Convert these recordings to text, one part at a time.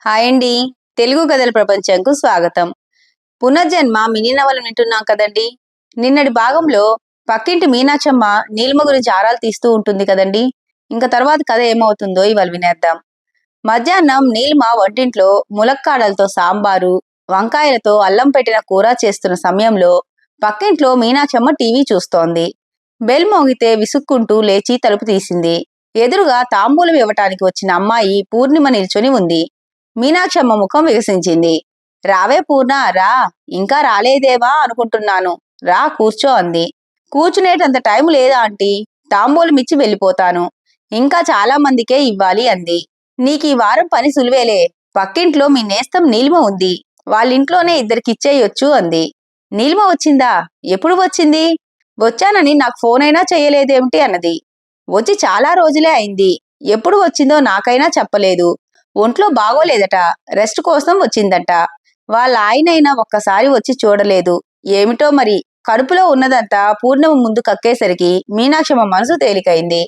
Hi అండి. తెలుగు కథల ప్రపంచంకు స్వాగతం. పునర్జన్మ మినీ నవల వింటున్నాం కదండి. నిన్నటి భాగంలో పక్కింటి మీనాక్షమ్మ నీలిమ గురించి ఆరాలు తీస్తూ ఉంటుంది కదండి. ఇంకా తర్వాత కథ ఏమవుతుందో ఇవాళ వినేద్దాం. మధ్యాహ్నం నీలిమ వంటింట్లో ములక్కాడలతో సాంబారు, వంకాయలతో అల్లం పెట్టిన కూర చేస్తున్న సమయంలో పక్కింట్లో మీనాక్షమ్మ టీవీ చూస్తోంది. బెల్ మోగితే విసుక్కుంటూ లేచి తలుపు తీసింది. ఎదురుగా తాంబూలం ఇవ్వటానికి వచ్చిన అమ్మాయి పూర్ణిమ నిల్చొని ఉంది. మీనాక్షమ్మ ముఖం వికసించింది. రావే పూర్ణ, రా. ఇంకా రాలేదేవా అనుకుంటున్నాను. రా కూర్చో అంది. కూర్చునేటంత టైం లేదా ఆంటీ, తాంబూలం ఇచ్చి వెళ్ళిపోతాను. ఇంకా చాలా మందికే ఇవ్వాలి అంది. నీకీ వారం పని సులువేలే. పక్కింట్లో మీ నేస్తం నీలిమ ఉంది. వాళ్ళింట్లోనే ఇద్దరికిచ్చేయొచ్చు అంది. నీలిమ వచ్చిందా? ఎప్పుడు వచ్చింది? వచ్చానని నాకు ఫోన్ అయినా చెయ్యలేదేమిటి అన్నది. వచ్చి చాలా రోజులే అయింది. ఎప్పుడు వచ్చిందో నాకైనా చెప్పలేదు. ఒంట్లో బాగోలేదట, రెస్ట్ కోసం వచ్చిందట. వాళ్ళ ఆయనైనా ఒక్కసారి వచ్చి చూడలేదు. ఏమిటో మరి, కడుపులో ఉన్నదంతా పూర్ణిమ ముందు కక్కేసరికి మీనాక్షమ్మ మనసు తేలికైంది.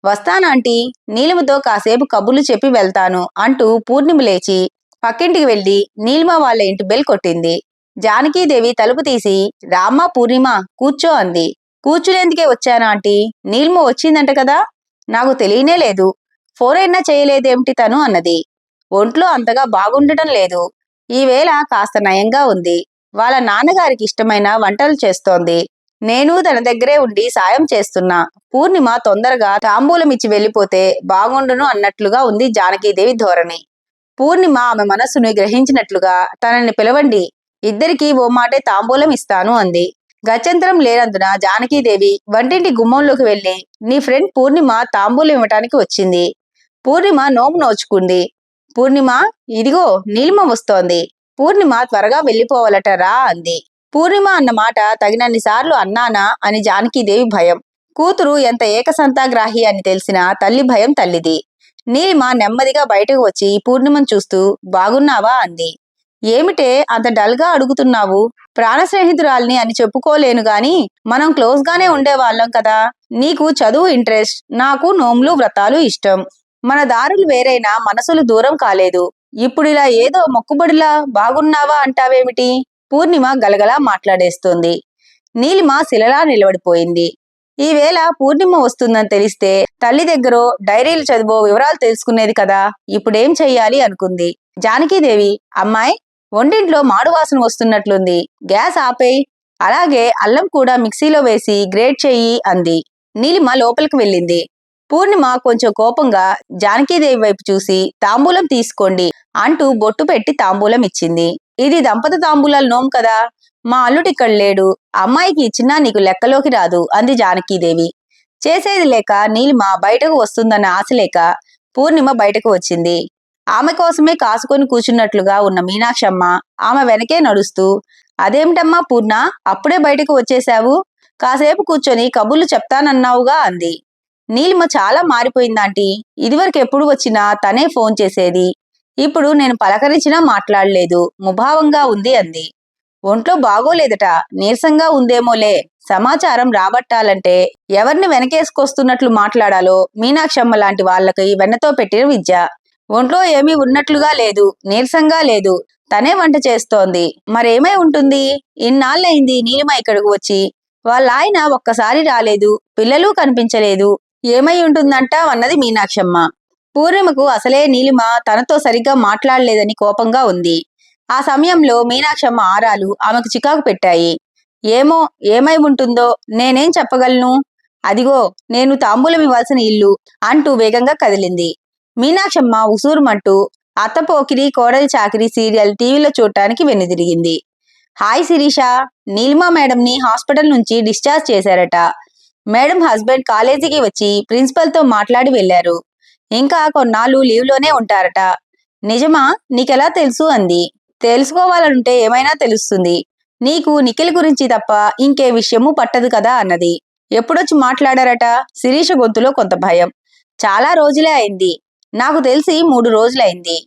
వస్తానాంటీ, నీలిమతో కాసేపు కబుర్లు చెప్పి వెళ్తాను అంటూ పూర్ణిమ లేచి పక్కింటికి వెళ్లి నీలిమ వాళ్ళ ఇంటి బెల్ కొట్టింది. జానకీదేవి తలుపు తీసి రామ్మా పూర్ణిమ, కూర్చో అంది. కూర్చునేందుకే వచ్చానా ఆంటీ, నీలిమ వచ్చిందంట కదా, నాకు తెలియనే లేదు. ఫోన్ అయినా చేయలేదేమిటి తను అన్నది. ఒంట్లో అంతగా బాగుండటం లేదు. ఈవేళ కాస్త నయంగా ఉంది. వాళ్ళ నాన్నగారికి ఇష్టమైన వంటలు చేస్తోంది. నేను తన దగ్గరే ఉండి సాయం చేస్తున్నా. పూర్ణిమ తొందరగా తాంబూలం ఇచ్చి వెళ్ళిపోతే బాగుండును అన్నట్లుగా ఉంది జానకీదేవి ధోరణి. పూర్ణిమ ఆమె మనస్సును గ్రహించినట్లుగా తనని పిలవండి, ఇద్దరికీ ఓ మాటే తాంబూలం ఇస్తాను అంది. గత్యంతరం లేనందున జానకీదేవి వంటింటి గుమ్మంలోకి వెళ్లి నీ ఫ్రెండ్ పూర్ణిమ తాంబూలం ఇవ్వటానికి వచ్చింది. పూర్ణిమ నోము నోచుకుంది. పూర్ణిమ, ఇదిగో నీలిమ వస్తోంది. పూర్ణిమ త్వరగా వెళ్ళిపోవాలట, రా అంది. పూర్ణిమ అన్న మాట తగినన్నిసార్లు అన్నానా అని జానకీదేవి భయం. కూతురు ఎంత ఏకసంతాగ్రాహి అని తెలిసిన తల్లి భయం తల్లిది. నీలిమ నెమ్మదిగా బయటకు వచ్చి పూర్ణిమను చూస్తూ బాగున్నావా అంది. ఏమిటే అంత డల్గా అడుగుతున్నావు? ప్రాణ స్నేహితురాల్ని అని చెప్పుకోలేను గాని మనం క్లోజ్ గానే ఉండేవాళ్ళం కదా. నీకు చదువు ఇంట్రెస్ట్, నాకు నోములు వ్రతాలు ఇష్టం. మన దారులు వేరైనా మనసులు దూరం కాలేదు. ఇప్పుడిలా ఏదో మొక్కుబడిలా బాగున్నావా అంటావేమిటి? పూర్ణిమ గలగలా మాట్లాడేస్తోంది. నీలిమ శిలలా నిలబడిపోయింది. ఈవేళ పూర్ణిమ వస్తుందని తెలిస్తే తల్లి దగ్గరో డైరీలు చదివో వివరాలు తెలుసుకునేది కదా. ఇప్పుడేం చెయ్యాలి అనుకుంది. జానకీదేవి, అమ్మాయి, వంటింట్లో మాడు వాసన వస్తున్నట్లుంది, గ్యాస్ ఆపేయ్. అలాగే అల్లం కూడా మిక్సీలో వేసి గ్రేట్ చెయ్యి అంది. నీలిమ లోపలికి వెళ్ళింది. పూర్ణిమ కొంచెం కోపంగా జానకీదేవి వైపు చూసి తాంబూలం తీసుకోండి అంటూ బొట్టు పెట్టి తాంబూలం ఇచ్చింది. ఇది దంపత తాంబూలాల నోము కదా, మా అల్లుడిక్కడ లేడు, అమ్మాయికి ఇచ్చినా నీకు లెక్కలోకి రాదు అంది జానకీదేవి. చేసేది లేక నీలిమ బయటకు వస్తుందన్న ఆశ లేక పూర్ణిమ బయటకు వచ్చింది. ఆమె కోసమే కాసుకొని కూర్చున్నట్లుగా ఉన్న మీనాక్షమ్మ ఆమె వెనకే నడుస్తూ, అదేమిటమ్మా పూర్ణ, అప్పుడే బయటకు వచ్చేశావు? కాసేపు కూర్చొని కబుర్లు చెప్తానన్నావుగా అంది. నీలిమ చాలా మారిపోయిందాంటీ. ఇదివరకు ఎప్పుడు వచ్చినా తనే ఫోన్ చేసేది. ఇప్పుడు నేను పలకరించినా మాట్లాడలేదు, ముభావంగా ఉంది అంది. ఒంట్లో బాగోలేదట, నీరసంగా ఉందేమోలే. సమాచారం రాబట్టాలంటే ఎవరిని వెనకేసుకొస్తున్నట్లు మాట్లాడాలో మీనాక్షమ్మ లాంటి వాళ్ళకి వెన్నతో పెట్టిన విద్య. ఒంట్లో ఏమీ ఉన్నట్లుగా లేదు, నీరసంగా లేదు. తనే వంట చేస్తోంది. మరేమై ఉంటుంది? ఇన్నాళ్ళయింది నీలిమ ఇక్కడికి వచ్చి. వాళ్ళ ఆయన ఒక్కసారి రాలేదు, పిల్లలు కనిపించలేదు. ఏమై ఉంటుందంటా అన్నది మీనాక్షమ్మ. పూర్ణిమకు అసలే నీలిమ తనతో సరిగ్గా మాట్లాడలేదని కోపంగా ఉంది. ఆ సమయంలో మీనాక్షమ్మ ఆరాలు ఆమెకు చికాకు పెట్టాయి. ఏమో, ఏమై ఉంటుందో నేనేం చెప్పగలను? అదిగో నేను తాంబూలం ఇవ్వాల్సిన ఇల్లు అంటూ వేగంగా కదిలింది. మీనాక్షమ్మ ఉసూరుమంటూ అత్తపోకిరి కోడలి చాకిరి సీరియల్ టీవీలో చూడటానికి వెనుదిరిగింది. హాయ్ శిరీష, నీలిమ మేడంని హాస్పిటల్ నుంచి డిశ్చార్జ్ చేశారట. మేడం హస్బెండ్ కాలేజీకి వచ్చి ప్రిన్సిపల్తో మాట్లాడి వెళ్లారు. ఇంకా కొన్నాళ్ళు లీవ్లోనే ఉంటారట. నిజమా? నీకెలా తెలుసు అంది. తెలుసుకోవాలంటే ఏమైనా తెలుస్తుంది. నీకు నిఖిల్ గురించి తప్ప ఇంకే విషయమూ పట్టదు కదా అన్నది. ఎప్పుడొచ్చి మాట్లాడారట? శిరీష గొంతులో కొంత భయం. చాలా రోజులే అయింది. నాకు తెలిసి 3 రోజులైంది.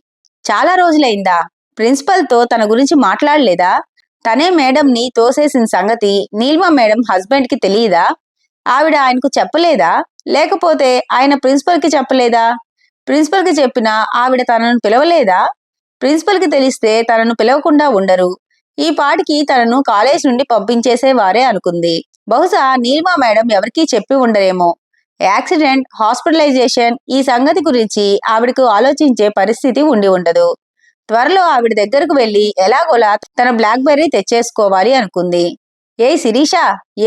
చాలా రోజులైందా? ప్రిన్సిపల్తో తన గురించి మాట్లాడలేదా? తనే మేడంని తోసేసిన సంగతి నీలిమ మేడం హస్బెండ్కి తెలియదా? ఆవిడ ఆయనకు చెప్పలేదా? లేకపోతే ఆయన ప్రిన్సిపల్కి చెప్పలేదా? ప్రిన్సిపల్కి చెప్పినా ఆవిడ తనను పిలవలేదా? ప్రిన్సిపల్ కి తెలిస్తే తనను పిలవకుండా ఉండరు. ఈ పాటికి తనను కాలేజ్ నుండి పంపించేసేవారే అనుకుంది. బహుశా నీలిమా మేడం ఎవరికీ చెప్పి ఉండరేమో. యాక్సిడెంట్, హాస్పిటలైజేషన్ ఈ సంగతి గురించి ఆవిడకు ఆలోచించే పరిస్థితి ఉండి ఉండదు. త్వరలో ఆవిడ దగ్గరకు వెళ్లి ఎలాగోలా తన బ్లాక్ బెర్రీ తెచ్చేసుకోవాలి అనుకుంది. ఏయ్ శిరీష,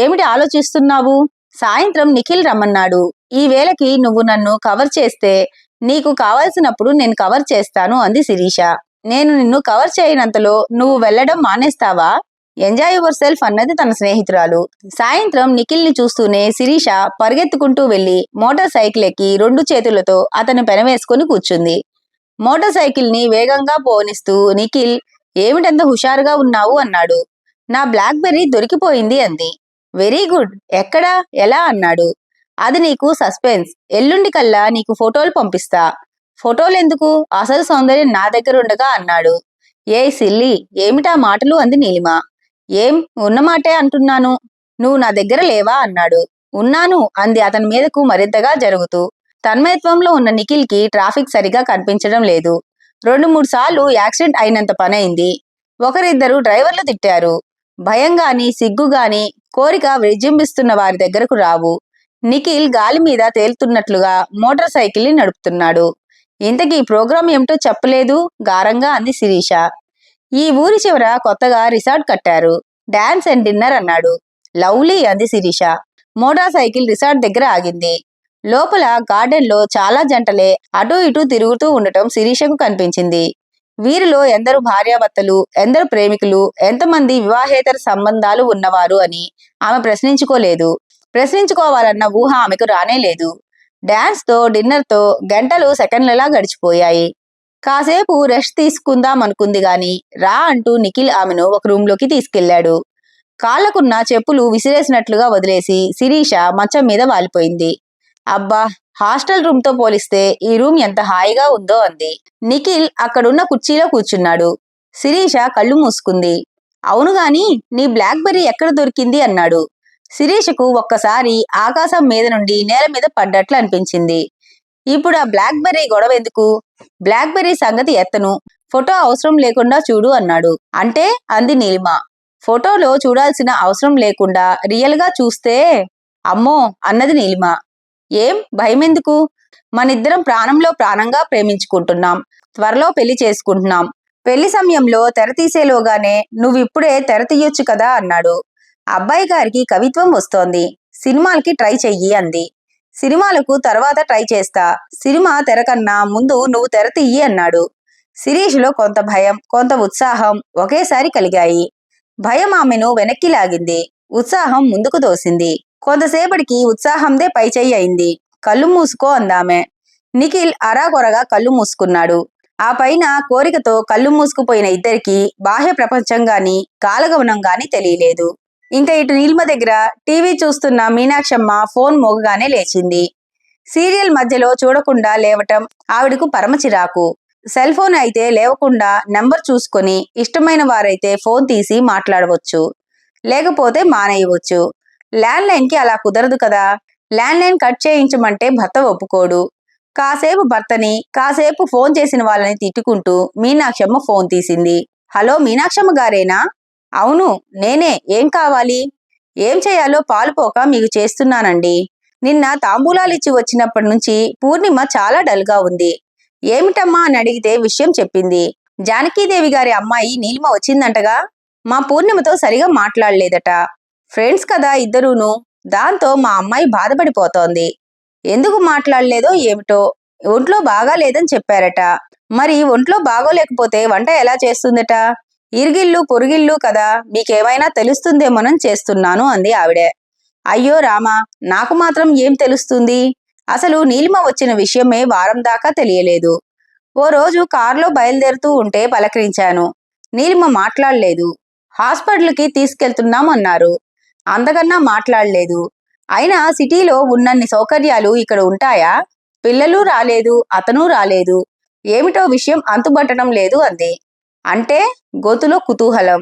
ఏమిటి ఆలోచిస్తున్నావు? సాయంత్రం నిఖిల్ రమ్మన్నాడు. ఈ వేళకి నువ్వు నన్ను కవర్ చేస్తే నీకు కావలసినప్పుడు నేను కవర్ చేస్తాను అంది శిరీష. నేను నిన్ను కవర్ చేయనంతలో నువ్వు వెళ్లడం మానేస్తావా? ఎంజాయ్ యువర్ సెల్ఫ్ అన్నది తన స్నేహితురాలు. సాయంత్రం నిఖిల్ ని చూస్తూనే శిరీష పరిగెత్తుకుంటూ వెళ్లి మోటార్ సైకిల్ ఎక్కి 2 చేతులతో అతని పెనవేసుకుని కూర్చుంది. మోటార్ సైకిల్ ని వేగంగా పోనిస్తూ నిఖిల్, ఏమిటంత హుషారుగా ఉన్నావు అన్నాడు. నా బ్లాక్ బెర్రీ దొరికిపోయింది అంది. వెరీ గుడ్, ఎక్కడా, ఎలా అన్నాడు. అది నీకు సస్పెన్స్. ఎల్లుండి కల్లా నీకు ఫోటోలు పంపిస్తా. ఫోటోలెందుకు, అసలు సౌందర్యం నా దగ్గర ఉండగా అన్నాడు. ఏ సిల్లి, ఏమిటా మాటలు అంది నీలిమ. ఏం, ఉన్నమాటే అంటున్నాను. నువ్వు నా దగ్గర లేవా అన్నాడు. ఉన్నాను అంది అతని మీదకు మరింతగా జరుగుతూ. తన్మయత్వంలో ఉన్న నిఖిల్ కి ట్రాఫిక్ సరిగా కనిపించడం లేదు. 2-3 సార్లు యాక్సిడెంట్ అయినంత పనైంది. ఒకరిద్దరు డ్రైవర్లు తిట్టారు. భయంగాని సిగ్గుగాని కోరిక విజృంభిస్తున్న వారి దగ్గరకు రావు. నిఖిల్ గాలి మీద తేలుతున్నట్లుగా మోటార్ సైకిల్ ని నడుపుతున్నాడు. ఇంతకీ ప్రోగ్రాం ఏమిటో చెప్పలేదు గారంగా అంది శిరీష. ఈ ఊరి చివర కొత్తగా రిసార్ట్ కట్టారు. డాన్స్ అండ్ డిన్నర్ అన్నాడు. లవ్లీ అంది శిరీష. మోటార్ సైకిల్ రిసార్ట్ దగ్గర ఆగింది. లోపల గార్డెన్ లో చాలా జంటలే అటూ ఇటూ తిరుగుతూ ఉండటం శిరీషకు కనిపించింది. వీరిలో ఎందరు భార్యాభర్తలు, ఎందరు ప్రేమికులు, ఎంతమంది వివాహేతర సంబంధాలు ఉన్నవారు అని ఆమె ప్రశ్నించుకోలేదు. ప్రశ్నించుకోవాలన్న ఊహ ఆమెకు రానేలేదు. డాన్స్ తో డిన్నర్ తో గంటలు సెకండ్లలా గడిచిపోయాయి. కాసేపు రెస్ట్ తీసుకుందాం అనుకుంది గాని రా అంటూ నిఖిల్ ఆమెను ఒక రూమ్ లోకి తీసుకెళ్లాడు. కాళ్లకున్న చెప్పులు విసిరేసినట్లుగా వదిలేసి శిరీష మంచం మీద వాలిపోయింది. అబ్బా, హాస్టల్ రూమ్ తో పోలిస్తే ఈ రూమ్ ఎంత హాయిగా ఉందో అంది. నిఖిల్ అక్కడున్న కుర్చీలో కూర్చున్నాడు. శిరీష కళ్ళు మూసుకుంది. అవును గాని నీ బ్లాక్ బెర్రీ ఎక్కడ దొరికింది అన్నాడు. శిరీషకు ఒక్కసారి ఆకాశం మీద నుండి నేల మీద పడ్డట్లు అనిపించింది. ఇప్పుడు ఆ బ్లాక్ బెర్రీ గొడవ ఎందుకు? బ్లాక్ బెర్రీ సంగతి ఎత్తను, ఫోటో అవసరం లేకుండా చూడు అన్నాడు. అంటే అంది నీలిమ. ఫోటోలో చూడాల్సిన అవసరం లేకుండా రియల్ గా చూస్తే? అమ్మో అన్నది నీలిమ. ఏం భయమెందుకు? మనిద్దరం ప్రాణంలో ప్రాణంగా ప్రేమించుకుంటున్నాం. త్వరలో పెళ్లి చేసుకుంటున్నాం. పెళ్లి సమయంలో తెర తీసేలోగానే నువ్విప్పుడే తెర తీయొచ్చు కదా అన్నాడు. అబ్బాయి గారికి కవిత్వం వస్తోంది. సినిమాలకి ట్రై చెయ్యి అంది. సినిమాలకు తర్వాత ట్రై చేస్తా. సినిమా తెర కన్నా ముందు నువ్వు తెర తీయి అన్నాడు. శిరీషలో కొంత భయం, కొంత ఉత్సాహం ఒకేసారి కలిగాయి. భయం ఆమెను వెనక్కి లాగింది. ఉత్సాహం ముందుకు తోసింది. కొంతసేపటికి ఉత్సాహందే పైచెయ్యి అయింది. కళ్ళు మూసుకో అందామె. నిఖిల్ అరాకొరగా కళ్ళు మూసుకున్నాడు. ఆ పైన కోరికతో కళ్ళు మూసుకుపోయిన ఇద్దరికి బాహ్య ప్రపంచం గాని కాలగమనం గాని తెలియలేదు. ఇంకా ఇటు నీలిమ దగ్గర టీవీ చూస్తున్న మీనాక్షమ్మ ఫోన్ మోగగానే లేచింది. సీరియల్ మధ్యలో చూడకుండా లేవటం ఆవిడకు పరమ చిరాకు. సెల్ ఫోన్ అయితే లేవకుండా నెంబర్ చూసుకొని ఇష్టమైన వారైతే ఫోన్ తీసి మాట్లాడవచ్చు, లేకపోతే మానేయవచ్చు. ల్యాండ్ లైన్ కి అలా కుదరదు కదా. ల్యాండ్ లైన్ కట్ చేయించమంటే భర్త ఒప్పుకోడు. కాసేపు భర్తని, కాసేపు ఫోన్ చేసిన వాళ్ళని తిట్టుకుంటూ మీనాక్షమ్మ ఫోన్ తీసింది. హలో, మీనాక్షమ్మ గారేనా? అవును నేనే, ఏం కావాలి? ఏం చేయాలో పాలుపోక మీకు చేస్తున్నానండి. నిన్న తాంబూలాలిచ్చి వచ్చినప్పటి నుంచి పూర్ణిమ చాలా డల్ గా ఉంది. ఏమిటమ్మా అని అడిగితే విషయం చెప్పింది. జానకీదేవి గారి అమ్మాయి నీలిమ వచ్చిందంటగా. మా పూర్ణిమతో సరిగా మాట్లాడలేదట. ఫ్రెండ్స్ కదా ఇద్దరూను. దాంతో మా అమ్మాయి బాధపడిపోతోంది. ఎందుకు మాట్లాడలేదో ఏమిటో. ఒంట్లో బాగా లేదని చెప్పారట. మరి ఒంట్లో బాగోలేకపోతే వంట ఎలా చేస్తుందట? ఇరిగిళ్ళు పొరుగిళ్ళు కదా, మీకేమైనా తెలుస్తుందేమోనని చేస్తున్నాను అంది ఆవిడే. అయ్యో రామా, నాకు మాత్రం ఏం తెలుస్తుంది? అసలు నీలిమ వచ్చిన విషయమే వారం దాకా తెలియలేదు. ఓ రోజు కారులో బయలుదేరుతూ ఉంటే పలకరించాను. నీలిమ మాట్లాడలేదు. హాస్పిటల్కి తీసుకెళ్తున్నాం అన్నారు. అంతకన్నా మాట్లాడలేదు. అయినా సిటీలో ఉన్నన్ని సౌకర్యాలు ఇక్కడ ఉంటాయా? పిల్లలు రాలేదు, అతను రాలేదు. ఏమిటో విషయం అంతుబట్టడం లేదు అంది. అంటే? గొంతులో కుతూహలం.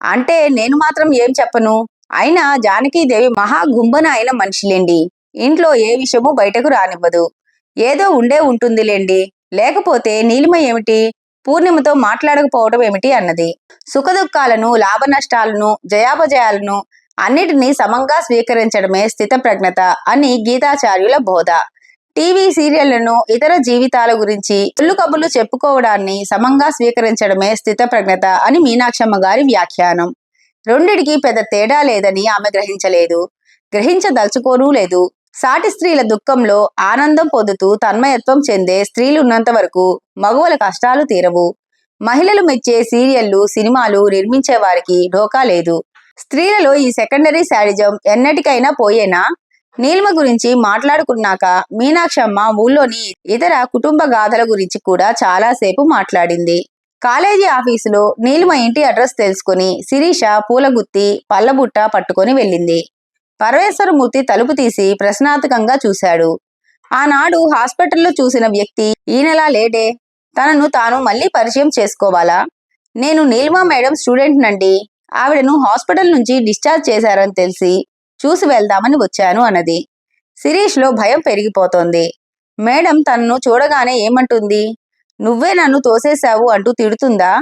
అంటే నేను మాత్రం ఏం చెప్పను. అయినా జానకీదేవి మహా గుంబన అయిన మనిషిలేండి. ఇంట్లో ఏ విషయమూ బయటకు రానివ్వదు. ఏదో ఉండే ఉంటుందిలేండి. లేకపోతే నీలిమ ఏమిటి? పూర్ణిమతో మాట్లాడకపోవడం ఏమిటి అన్నది. సుఖదుఖాలను, లాభ నష్టాలను, జయాపజయాలను అన్నిటినీ సమంగా స్వీకరించడమే స్థితప్రజ్ఞత అని గీతాచార్యుల బోధ. టీవీ సీరియళ్లను, ఇతర జీవితాల గురించి ఒళ్ళు కబుర్లు చెప్పుకోవడాన్ని సమంగా స్వీకరించడమే స్థితప్రజ్ఞత అని మీనాక్షమ్మ గారి వ్యాఖ్యానం. రెండిటికి పెద్ద తేడా లేదని ఆమె గ్రహించలేదు, గ్రహించదలుచుకోనూ లేదు. సాటి స్త్రీల దుఃఖంలో ఆనందం పొందుతూ తన్మయత్వం చెందే స్త్రీలున్నంత వరకు మగవుల కష్టాలు తీరవు. మహిళలు మెచ్చే సీరియళ్లు, సినిమాలు నిర్మించే వారికి ఢోకా లేదు. స్త్రీలలో ఈ సెకండరీ శాడిజం ఎన్నటికైనా పోయేనా? నీలిమ గురించి మాట్లాడుకున్నాక మీనాక్షమ్మ ఊళ్ళోని ఇతర కుటుంబ గాథల గురించి కూడా చాలాసేపు మాట్లాడింది. కాలేజీ ఆఫీసులో నీలిమ ఇంటి అడ్రస్ తెలుసుకుని శిరీష పూలగుత్తి, పళ్ళబుట్ట పట్టుకొని వెళ్ళింది. పరమేశ్వరమూర్తి తలుపు తీసి ప్రశ్నార్థకంగా చూశాడు. ఆనాడు హాస్పిటల్లో చూసిన వ్యక్తి ఈయనలా లేడే? తనను తాను మళ్ళీ పరిచయం చేసుకోవాలా? నేను నీలిమ మేడం స్టూడెంట్ నండి. ఆవిడను హాస్పిటల్ నుంచి డిశ్చార్జ్ చేశారని తెలిసి చూసి వెళ్దామని వచ్చాను అన్నది. శిరీష్లో భయం పెరిగిపోతోంది. మేడం తనను చూడగానే ఏమంటుంది? నువ్వే నన్ను తోసేశావు అంటూ తిడుతుందా?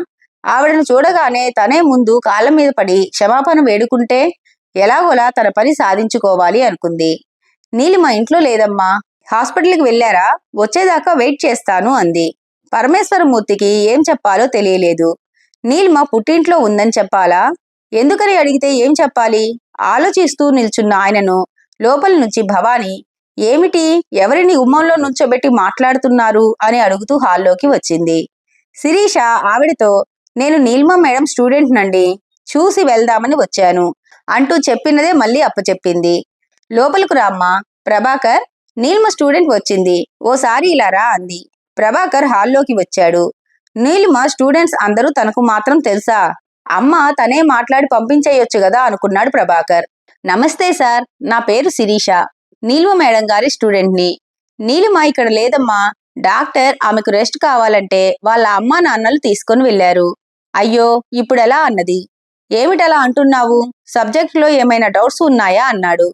ఆవిడను చూడగానే తనే ముందు కాళ్ళ మీద పడి క్షమాపణ వేడుకుంటే ఎలాగోలా తన పని సాధించుకోవాలి అనుకుంది. నీలిమ ఇంట్లో లేదమ్మా, హాస్పిటల్కి వెళ్ళారా? వచ్చేదాకా వెయిట్ చేస్తాను అంది. పరమేశ్వరమూర్తికి ఏం చెప్పాలో తెలియలేదు. నీలిమ పుట్టింట్లో ఉందని చెప్పాలా? ఎందుకని అడిగితే ఏం చెప్పాలి? ఆలోచిస్తూ నిల్చున్న ఆయనను లోపల నుంచి భవాని, ఏమిటి, ఎవరిని గుమ్మంలో నుంచోబెట్టి మాట్లాడుతున్నారు అని అడుగుతూ హాల్లోకి వచ్చింది. శిరీష ఆవిడతో, నేను నీలిమ మేడం స్టూడెంట్ నండి, చూసి వెళ్దామని వచ్చాను అంటూ చెప్పినదే మళ్ళీ అప్పచెప్పింది. లోపలకు రామ్మా. ప్రభాకర్, నీలిమ స్టూడెంట్ వచ్చింది, ఓసారి ఇలా రా అంది. ప్రభాకర్ హాల్లోకి వచ్చాడు. నీలిమ స్టూడెంట్స్ అందరూ తనకు మాత్రం తెలుసా? అమ్మ తనే మాట్లాడి పంపించేయొచ్చు కదా అనుకున్నాడు ప్రభాకర్. నమస్తే సార్, నా పేరు శిరీష, నీలిమ మేడం గారి స్టూడెంట్ని. నీలిమ ఇక్కడ లేదమ్మా, డాక్టర్ ఆమెకు రెస్ట్ కావాలంటే వాళ్ళ అమ్మా నాన్నలు తీసుకొని వెళ్ళారు. అయ్యో ఇప్పుడెలా అన్నది. ఏమిటలా అంటున్నావు? సబ్జెక్ట్లో ఏమైనా డౌట్స్ ఉన్నాయా అన్నాడు.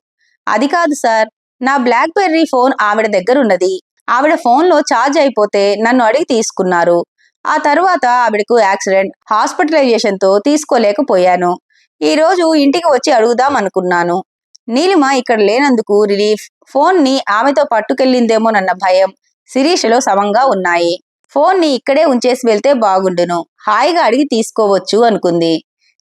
అది కాదు సార్, నా బ్లాక్ బెర్రీ ఫోన్ ఆవిడ దగ్గరున్నది. ఆవిడ ఫోన్లో ఛార్జ్ అయిపోతే నన్ను అడిగి తీసుకున్నారు. ఆ తరువాత ఆవిడకు యాక్సిడెంట్, హాస్పిటలైజేషన్తో తీసుకోలేకపోయాను. ఈరోజు ఇంటికి వచ్చి అడుగుదాం అనుకున్నాను. నీలిమ ఇక్కడ లేనందుకు రిలీఫ్, ఫోన్ని ఆమెతో పట్టుకెళ్ళిందేమోనన్న భయం శిరీషలో సమంగా ఉన్నాయి. ఫోన్ని ఇక్కడే ఉంచేసి వెళ్తే బాగుండును, హాయిగా అడిగి తీసుకోవచ్చు అనుకుంది.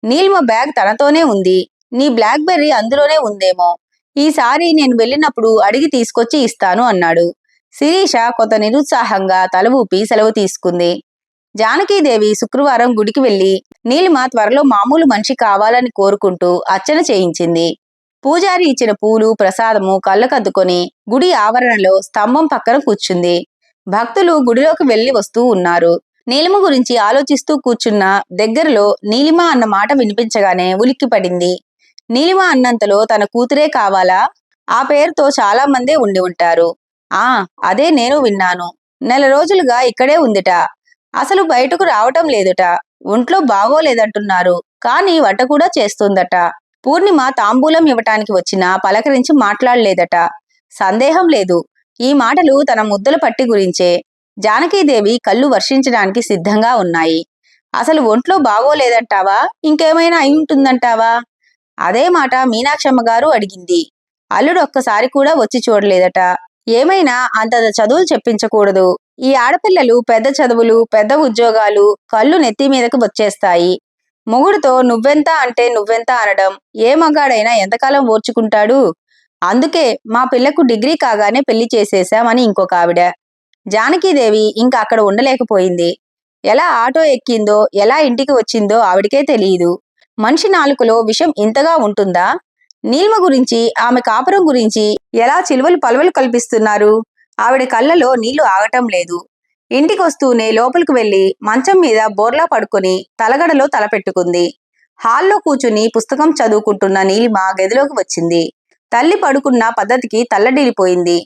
నీలిమ బ్యాగ్ తనతోనే ఉంది, నీ బ్లాక్ బెర్రీ అందులోనే ఉందేమో, ఈసారి నేను వెళ్ళినప్పుడు అడిగి తీసుకొచ్చి ఇస్తాను అన్నాడు. శిరీష కొంత నిరుత్సాహంగా తల ఊపి సెలవు తీసుకుంది. జానకీదేవి శుక్రవారం గుడికి వెళ్లి నీలిమ త్వరలో మామూలు మనిషి కావాలని కోరుకుంటూ అర్చన చేయించింది. పూజారి ఇచ్చిన పూలు ప్రసాదము కళ్ళకద్దుకొని గుడి ఆవరణలో స్తంభం పక్కన కూర్చుంది. భక్తులు గుడిలోకి వెళ్లి వస్తూ ఉన్నారు. నీలిమ గురించి ఆలోచిస్తూ కూర్చున్న దగ్గరలో నీలిమ అన్న మాట వినిపించగానే ఉలిక్కిపడింది. నీలిమ అన్నంతలో తన కూతురే కావాలా? ఆ పేరుతో చాలా మందే ఉండి ఉంటారు. అదే నేను విన్నాను. నెల రోజులుగా ఇక్కడే ఉందిట. అసలు బయటకు రావటం లేదుట. ఒంట్లో బాగోలేదంటున్నారు, కానీ వంట కూడా చేస్తుందట. పూర్ణిమ తాంబూలం ఇవ్వటానికి వచ్చినా పలకరించి మాట్లాడలేదట. సందేహం లేదు, ఈ మాటలు తన ముద్దల పట్టి గురించే. జానకీదేవి కళ్ళు వర్షించడానికి సిద్ధంగా ఉన్నాయి. అసలు ఒంట్లో బాగోలేదంటావా, ఇంకేమైనా అయి ఉంటుందంటావా? అదే మాట మీనాక్షమ్మ గారు అడిగింది. అల్లుడు ఒక్కసారి కూడా వచ్చి చూడలేదట. ఏమైనా అంత చదువులు చెప్పించకూడదు. ఈ ఆడపిల్లలు పెద్ద చదువులు, పెద్ద ఉద్యోగాలు కళ్ళు నెత్తి మీదకు వచ్చేస్తాయి. మొగుడుతో నువ్వెంత అంటే నువ్వెంత అనడం ఏ మగాడైనా ఎంతకాలం ఓర్చుకుంటాడు? అందుకే మా పిల్లకు డిగ్రీ కాగానే పెళ్లి చేసేశామని ఇంకొక ఆవిడ. జానకీదేవి ఇంకా అక్కడ ఉండలేకపోయింది. ఎలా ఆటో ఎక్కిందో, ఎలా ఇంటికి వచ్చిందో ఆవిడకే తెలియదు. మనిషి నాలుకలో విషం ఇంతగా ఉంటుందా? నీలిమ గురించి, ఆమె కాపురం గురించి ఎలా చిలువలు పలువలు కల్పిస్తున్నారు. ఆవిడ కళ్ళలో నీళ్లు ఆగటం లేదు. ఇంటికొస్తూనే లోపలికి వెళ్లి మంచం మీద బోర్లా పడుకొని తలగడలో తలపెట్టుకుంది. హాల్లో కూర్చుని పుస్తకం చదువుకుంటున్న నీలిమ గదిలోకి వచ్చింది. తల్లి పడుకున్న పద్ధతికి తల్లడిల్లిపోయింది.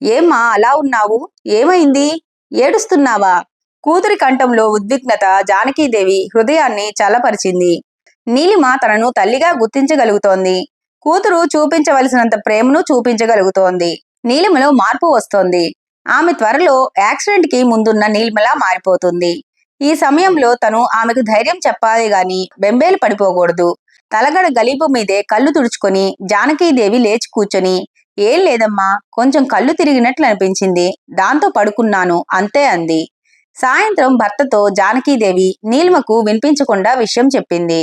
ఏమ్మా అలా ఉన్నావు? ఏమైంది? ఏడుస్తున్నావా? కూతురి కంఠంలో ఉద్విగ్నత జానకీదేవి హృదయాన్ని చల్లపరిచింది. నీలిమ తనను తల్లిగా గుర్తించగలుగుతోంది. కూతురు చూపించవలసినంత ప్రేమను చూపించగలుగుతోంది. నీలిమలో మార్పు వస్తోంది. ఆమె త్వరలో యాక్సిడెంట్ కి ముందున్న నీలిమలా మారిపోతుంది. ఈ సమయంలో తను ఆమెకు ధైర్యం చెప్పాలి గాని బెంబేలు పడిపోకూడదు. తలగడ గలీపు మీదే కళ్ళు తుడుచుకొని జానకీదేవి లేచి కూర్చొని, ఏం లేదమ్మా, కొంచెం కళ్ళు తిరిగినట్లు అనిపించింది, దాంతో పడుకున్నాను అంతే అంది. సాయంత్రం భర్తతో జానకీదేవి నీలిమకు వినిపించకుండా విషయం చెప్పింది.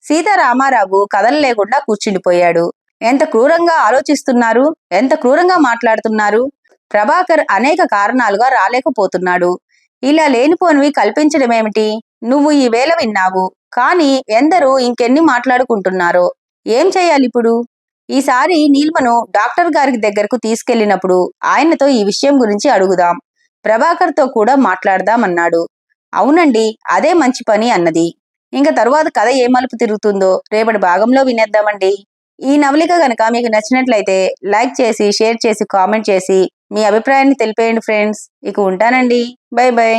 సీతారామారావు కదలలేకుండా కూర్చుండిపోయాడు. ఎంత క్రూరంగా ఆలోచిస్తున్నారు, ఎంత క్రూరంగా మాట్లాడుతున్నారు. ప్రభాకర్ అనేక కారణాలుగా రాలేకపోతున్నాడు. ఇలా లేనిపోనివి కల్పించడమేమిటి? నువ్వు ఈ వేళ విన్నావు, కానీ ఎందరూ ఇంకెన్ని మాట్లాడుకుంటున్నారో. ఏం చెయ్యాలిప్పుడు? ఈసారి నీల్మను డాక్టర్ గారి దగ్గరకు తీసుకెళ్లినప్పుడు ఆయనతో ఈ విషయం గురించి అడుగుదాం, ప్రభాకర్తో కూడా మాట్లాడదామన్నాడు. అవునండి, అదే మంచి పని అన్నది. ఇంక తరువాత కథ ఏ మలుపు తిరుగుతుందో రేపటి భాగంలో వినేద్దామండి. ఈ నవలిక గనక మీకు నచ్చినట్లయితే లైక్ చేసి, షేర్ చేసి, కామెంట్ చేసి మీ అభిప్రాయాన్ని తెలిపేయండి ఫ్రెండ్స్. ఇక ఉంటానండి. By by.